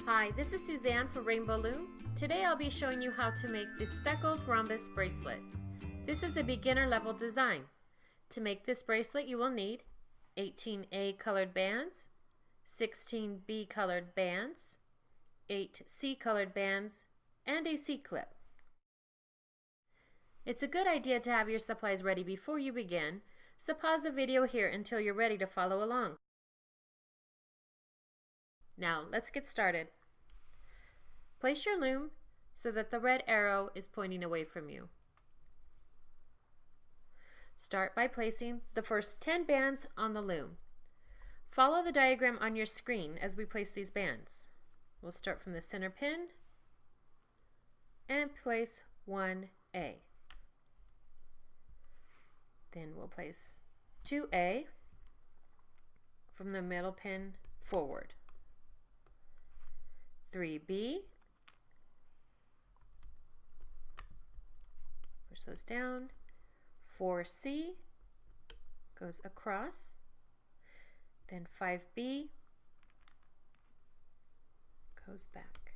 Hi, this is Suzanne for Rainbow Loom. Today I'll be showing you how to make the Speckled Rhombus bracelet. This is a beginner level design. To make this bracelet you will need 18A colored bands, 16B colored bands, 8 C colored bands, and a C-clip. It's a good idea to have your supplies ready before you begin, so pause the video here until you're ready to follow along. Now let's get started. Place your loom so that the red arrow is pointing away from you. Start by placing the first 10 bands on the loom. Follow the diagram on your screen as we place these bands. We'll start from the center pin and place 1A. Then we'll place 2A from the middle pin forward. 3B, push those down. 4C goes across. Then 5B goes back.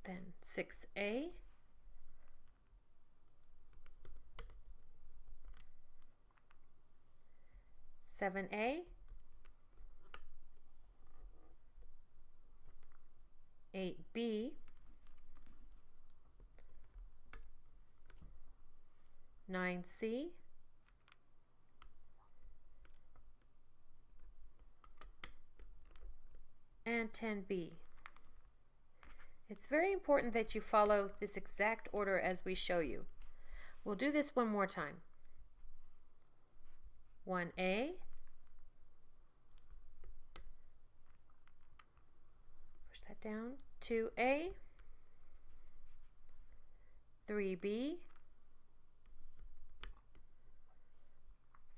Then 6A, 7A, 8B, 9C, and 10B. It's very important that you follow this exact order as we show you. We'll do this one more time. 1A, push that down, 2A, 3B,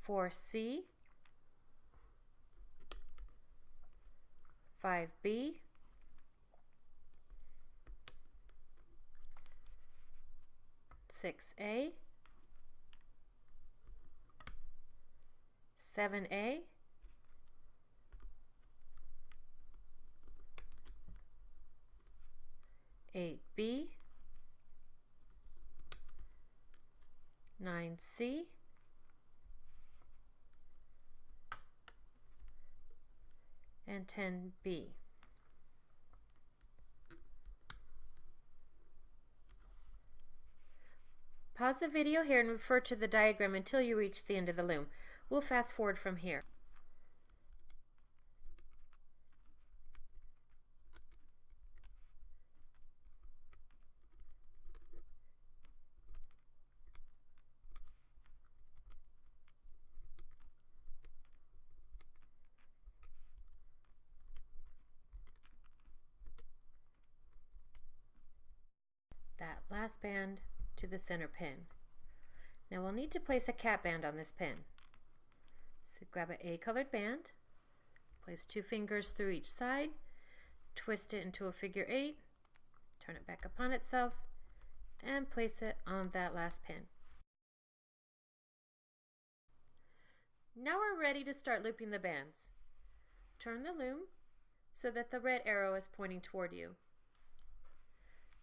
4C, 5B, 6A, 7A, 8B, 9C, and 10B. Pause the video here and refer to the diagram until you reach the end of the loom. We'll fast forward from here. That last band to the center pin. Now we'll need to place a cap band on this pin. So grab an A colored band, place 2 fingers through each side, twist it into a figure 8, turn it back upon itself, and place it on that last pin. Now we're ready to start looping the bands. Turn the loom so that the red arrow is pointing toward you.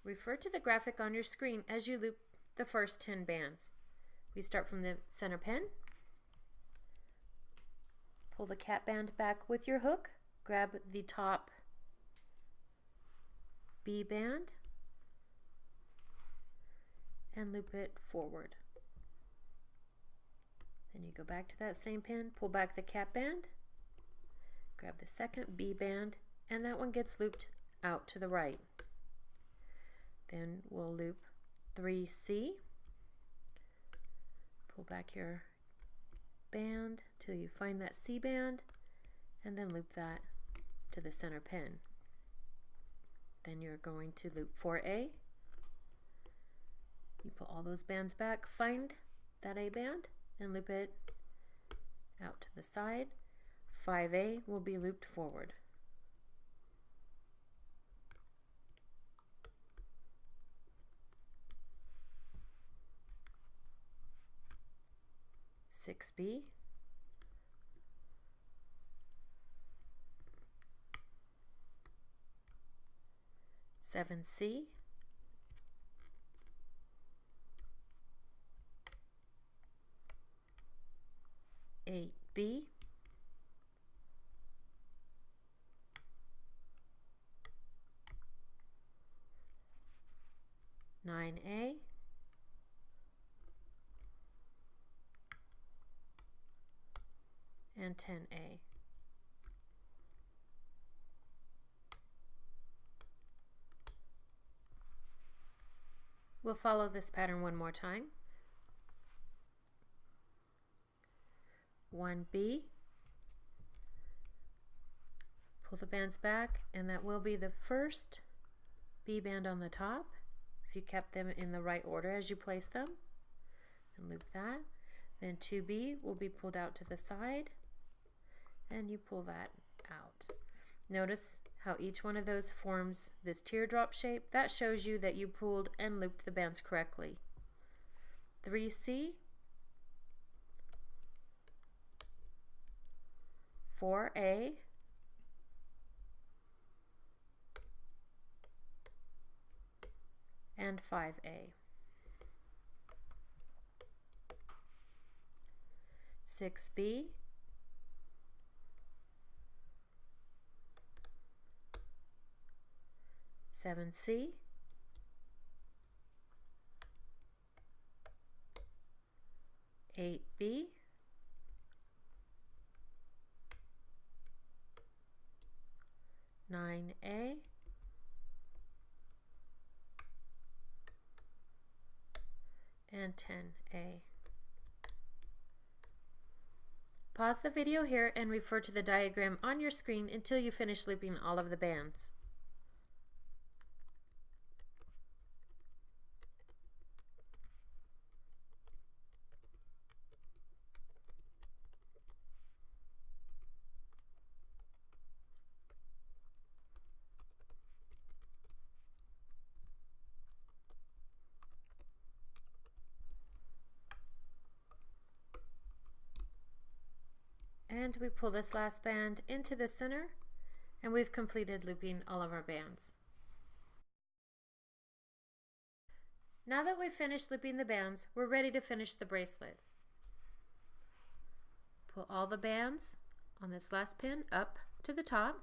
Refer to the graphic on your screen as you loop the first 10 bands. We start from the center pin. Pull the cap band back with your hook. Grab the top B band and loop it forward. Then you go back to that same pin, pull back the cap band, grab the second B band, and that one gets looped out to the right. Then we'll loop 3C, pull back your band till you find that C band, and then loop that to the center pin. Then you're going to loop 4A. You pull all those bands back, find that A band, and loop it out to the side. 5A will be looped forward. 6B, 7C, 8B, 9A, and 10A. We'll follow this pattern one more time. 1B, pull the bands back, and that will be the first B band on the top, if you kept them in the right order as you place them, and loop that. Then 2B will be pulled out to the side, and you pull that out. Notice how each one of those forms this teardrop shape. That shows you that you pulled and looped the bands correctly. 3C, 4A, and 5A. 6B, 7C, 8B, 9A, and 10A. Pause the video here and refer to the diagram on your screen until you finish looping all of the bands. And we pull this last band into the center, and we've completed looping all of our bands. Now that we've finished looping the bands, we're ready to finish the bracelet. Pull all the bands on this last pin up to the top.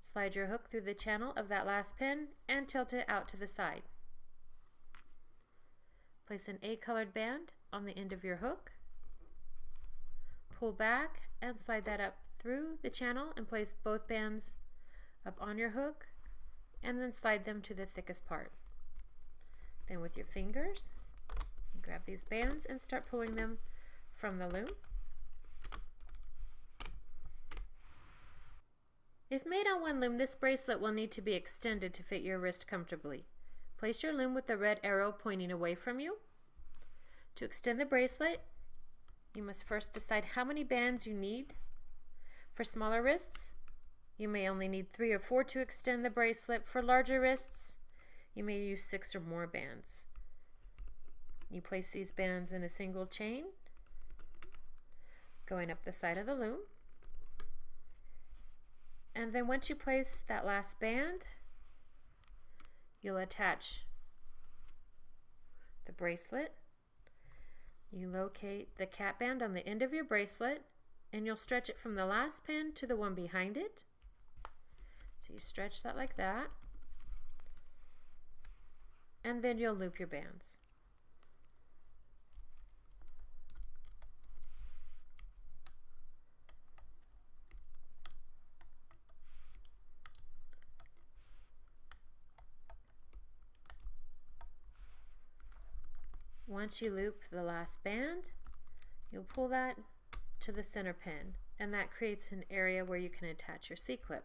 Slide your hook through the channel of that last pin and tilt it out to the side. Place an A-colored band on the end of your hook. Pull back and slide that up through the channel and place both bands up on your hook, and then slide them to the thickest part. Then with your fingers, grab these bands and start pulling them from the loom. If made on one loom, this bracelet will need to be extended to fit your wrist comfortably. Place your loom with the red arrow pointing away from you. To extend the bracelet, you must first decide how many bands you need. For smaller wrists, you may only need 3 or 4 to extend the bracelet. For larger wrists, you may use 6 or more bands. You place these bands in a single chain, going up the side of the loom. And then once you place that last band, you'll attach the bracelet. You locate the cap band on the end of your bracelet, and you'll stretch it from the last pin to the one behind it. So you stretch that like that, and then you'll loop your bands. Once you loop the last band, you'll pull that to the center pin, and that creates an area where you can attach your C-clip.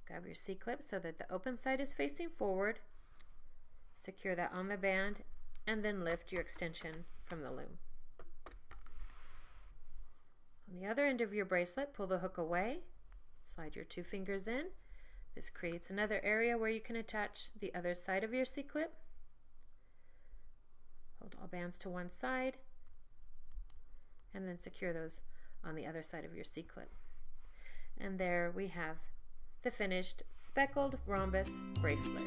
Grab your C-clip so that the open side is facing forward, secure that on the band, and then lift your extension from the loom. On the other end of your bracelet, pull the hook away, slide your 2 fingers in. This creates another area where you can attach the other side of your C-clip. Hold all bands to one side, and then secure those on the other side of your C-clip. And there we have the finished speckled rhombus bracelet.